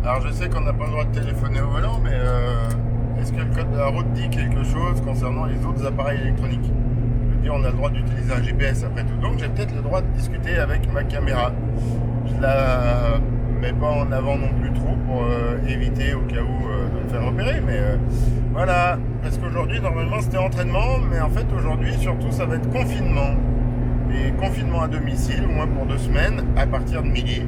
Alors je sais qu'on n'a pas le droit de téléphoner au volant, mais est-ce que le code de la route dit quelque chose concernant les autres appareils électroniques? Je veux dire, on a le droit d'utiliser un GPS après tout, donc j'ai peut-être le droit de discuter avec ma caméra. Je la mets pas en avant non plus trop pour éviter au cas où de me faire repérer, mais voilà. Parce qu'aujourd'hui, normalement, c'était entraînement, mais en fait, aujourd'hui, surtout, ça va être confinement. Et confinement à domicile, au moins pour 2 semaines, à partir de midi.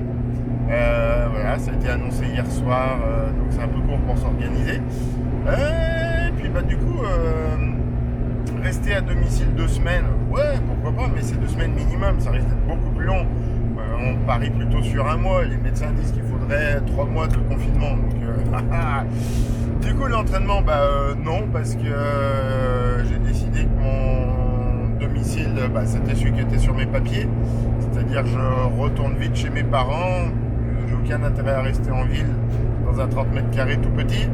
Voilà, ça a été annoncé hier soir, donc c'est un peu court pour s'organiser. Et puis bah du coup, rester à domicile 2 semaines, ouais, pourquoi pas, mais c'est 2 semaines minimum, ça risque d'être beaucoup plus long. On parie plutôt sur un mois, les médecins disent qu'il faudrait 3 mois de confinement. Donc, du coup, l'entraînement, non, parce que j'ai décidé que mon domicile, c'était celui qui était sur mes papiers, c'est-à-dire je retourne vite chez mes parents. J'ai aucun intérêt à rester en ville dans un 30 mètres carrés tout petit.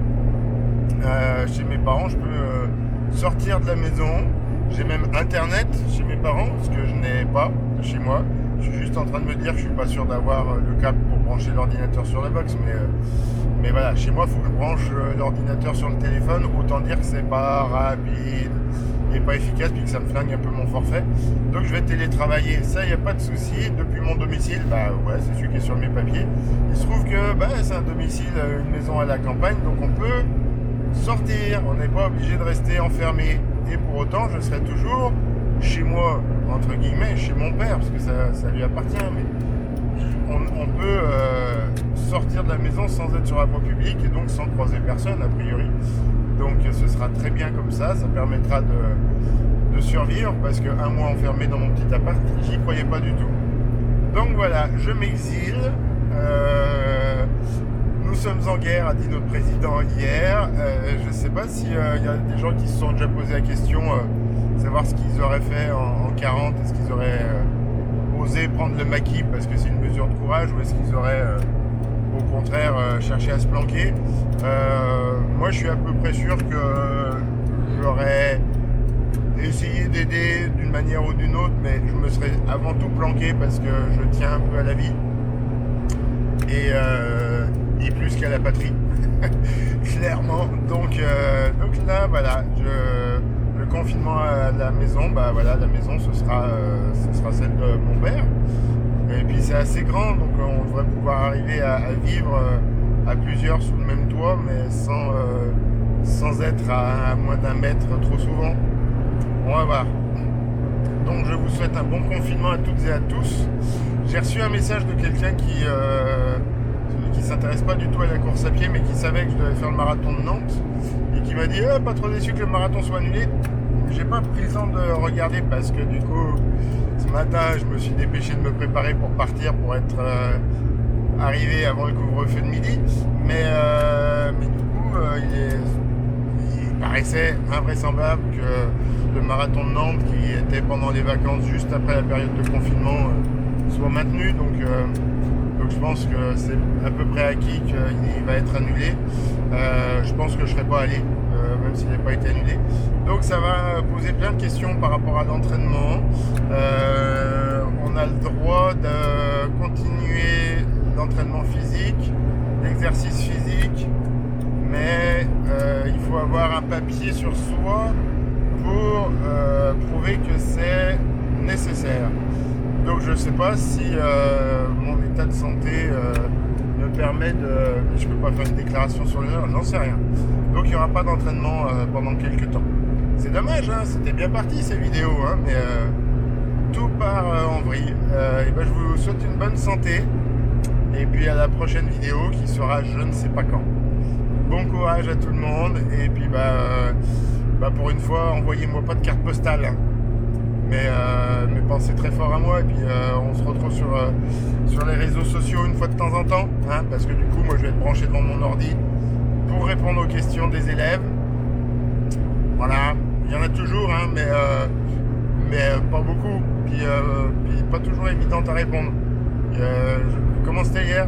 Chez mes parents, je peux sortir de la maison. J'ai même internet chez mes parents, ce que je n'ai pas chez moi. Je suis juste en train de me dire que je suis pas sûr d'avoir le câble pour brancher l'ordinateur sur la box, mais voilà, chez moi, il faut que je branche l'ordinateur sur le téléphone. Autant dire que c'est pas rapide et pas efficace, puis que ça me flingue un peu mon forfait. Donc je vais télétravailler, ça, il n'y a pas de souci. Depuis mon domicile, ouais, c'est celui qui est sur mes papiers. Il se trouve que c'est un domicile, une maison à la campagne, donc on peut sortir. On n'est pas obligé de rester enfermé. Et pour autant, je serai toujours chez moi, entre guillemets, chez mon père, parce que ça lui appartient, mais on peut sortir de la maison sans être sur la voie publique et donc sans croiser personne, a priori. Donc ce sera très bien comme ça permettra de survivre, parce qu'un mois enfermé dans mon petit appart, j'y croyais pas du tout. Donc voilà, je m'exile. Nous sommes en guerre, a dit notre président hier. Je ne sais pas s'il y a des gens qui se sont déjà posé la question, savoir ce qu'ils auraient fait en 40, est-ce qu'ils auraient osé prendre le maquis parce que c'est une mesure de courage, ou est-ce qu'ils auraient au contraire cherché à se planquer. Moi je suis à peu près sûr que j'aurais essayé d'aider d'une manière ou d'une autre, mais je me serais avant tout planqué parce que je tiens un peu à la vie. Et plus qu'à la patrie, clairement. Donc là, voilà, le confinement à la maison, la maison, ce sera celle de mon père. Et puis c'est assez grand, donc on devrait pouvoir arriver à vivre à plusieurs sous le même toit, mais sans être à moins d'1 mètre trop souvent. On va voir. Donc je vous souhaite un bon confinement à toutes et à tous. J'ai reçu un message de quelqu'un qui s'intéresse pas du tout à la course à pied, mais qui savait que je devais faire le marathon de Nantes, et qui m'a dit pas trop déçu que le marathon soit annulé. J'ai pas pris le temps de regarder parce que du coup ce matin je me suis dépêché de me préparer pour partir, pour être arrivé avant le couvre-feu de midi, mais du coup il paraissait invraisemblable que le marathon de Nantes, qui était pendant les vacances juste après la période de confinement, soit maintenu. Donc je pense que c'est à peu près acquis qu'il va être annulé. Je pense que je ne serai pas allé, même s'il n'a pas été annulé. Donc ça va poser plein de questions par rapport à l'entraînement. On a le droit de continuer l'entraînement physique, l'exercice physique, mais il faut avoir un papier sur soi pour prouver que c'est nécessaire. Donc je ne sais pas si mon état de santé me permet de... Je ne peux pas faire une déclaration sur l'heure, j'en sais rien. Donc il n'y aura pas d'entraînement pendant quelques temps. C'est dommage, hein, c'était bien parti ces vidéos, hein, mais tout part en vrille. Je vous souhaite une bonne santé. Et puis à la prochaine vidéo qui sera je ne sais pas quand. Bon courage à tout le monde. Et puis pour une fois, envoyez-moi pas de carte postale. Hein. Mais pensez très fort à moi, et puis on se retrouve sur les réseaux sociaux une fois de temps en temps, hein, parce que du coup moi je vais être branché devant mon ordi pour répondre aux questions des élèves. Voilà, il y en a toujours, hein, mais pas beaucoup, puis pas toujours évidente à répondre. Comment c'était hier,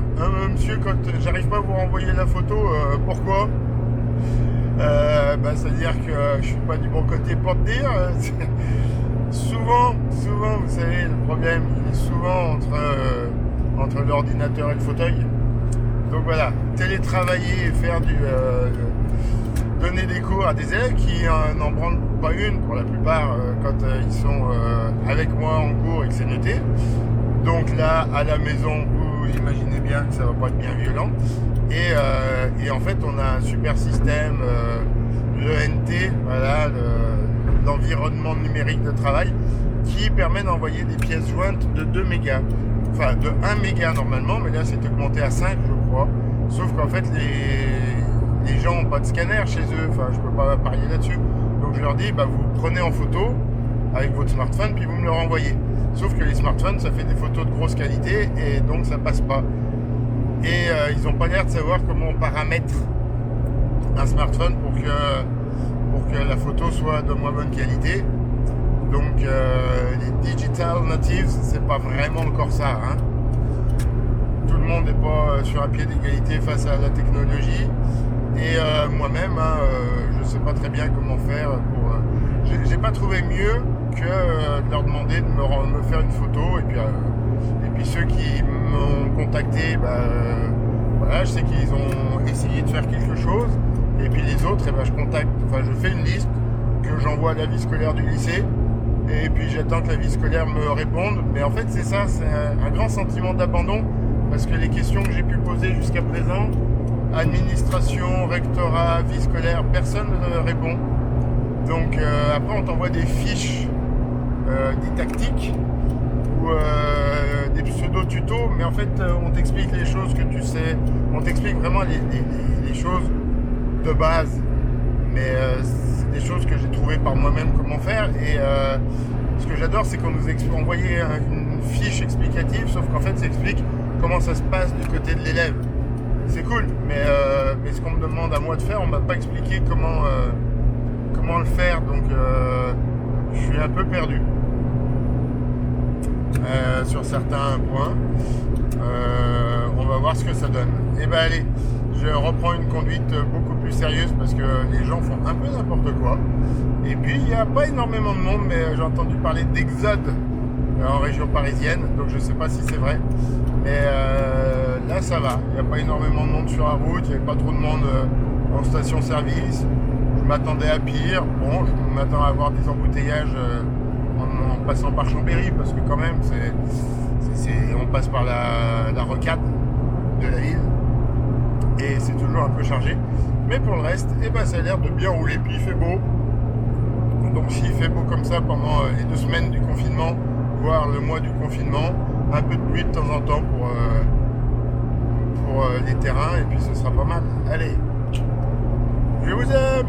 monsieur, quand j'arrive pas à vous renvoyer la photo, pourquoi? C'est-à-dire que je suis pas du bon côté pour te dire. Souvent, vous savez, le problème, il est souvent entre l'ordinateur et le fauteuil. Donc voilà, télétravailler et faire donner des cours à des élèves qui n'en branlent pas une pour la plupart quand ils sont avec moi en cours et que c'est noté. Donc là, à la maison, vous imaginez bien que ça va pas être bien violent. Et en fait, on a un super système, l'ENT, voilà, l'environnement numérique de travail, qui permet d'envoyer des pièces jointes de 2 mégas. Enfin, de 1 méga normalement, mais là c'est augmenté à 5, je crois. Sauf qu'en fait, les gens n'ont pas de scanner chez eux. Enfin, je peux pas parier là-dessus. Donc je leur dis, bah, vous prenez en photo avec votre smartphone, puis vous me le renvoyez. Sauf que les smartphones, ça fait des photos de grosse qualité, et donc ça passe pas. Et ils n'ont pas l'air de savoir comment on paramètre un smartphone pour que la photo soit de moins bonne qualité. Donc les digital natives, c'est pas vraiment encore ça, hein. Tout le monde n'est pas sur un pied d'égalité face à la technologie. Et moi-même, hein, je sais pas très bien comment faire pour. J'ai pas trouvé mieux que de leur demander de me faire une photo. Et puis ceux qui m'ont contacté, voilà, je sais qu'ils ont essayé de faire quelque chose. Et puis les autres, je fais une liste que j'envoie à la vie scolaire du lycée. Et puis j'attends que la vie scolaire me réponde. Mais en fait, c'est ça, c'est un grand sentiment d'abandon. Parce que les questions que j'ai pu poser jusqu'à présent, administration, rectorat, vie scolaire, personne ne répond. Donc après, on t'envoie des fiches didactiques ou des pseudo-tutos. Mais en fait, on t'explique les choses que tu sais. On t'explique vraiment les choses de base. Mais c'est des choses que j'ai trouvées par moi-même comment faire. Et ce que j'adore, c'est qu'on nous envoyait une fiche explicative, sauf qu'en fait, ça explique comment ça se passe du côté de l'élève. C'est cool, mais ce qu'on me demande à moi de faire, on m'a pas expliqué comment le faire, donc je suis un peu perdu sur certains points. On va voir ce que ça donne. Et ben allez, je reprends une conduite beaucoup plus sérieuse parce que les gens font un peu n'importe quoi. Et puis il n'y a pas énormément de monde, mais j'ai entendu parler d'exode en région parisienne, donc je sais pas si c'est vrai. Mais là ça va, il n'y a pas énormément de monde sur la route, il n'y avait pas trop de monde en station-service. Je m'attendais à pire. Bon, je m'attends à avoir des embouteillages en passant par Chambéry, parce que quand même, on passe par la rocade de la ville, et c'est toujours un peu chargé. Mais pour le reste, ça a l'air de bien rouler, puis il fait beau. Donc s'il fait beau comme ça pendant les 2 semaines du confinement, voire le mois du confinement, un peu de pluie de temps en temps pour les terrains, et puis ce sera pas mal. Allez, je vous aime!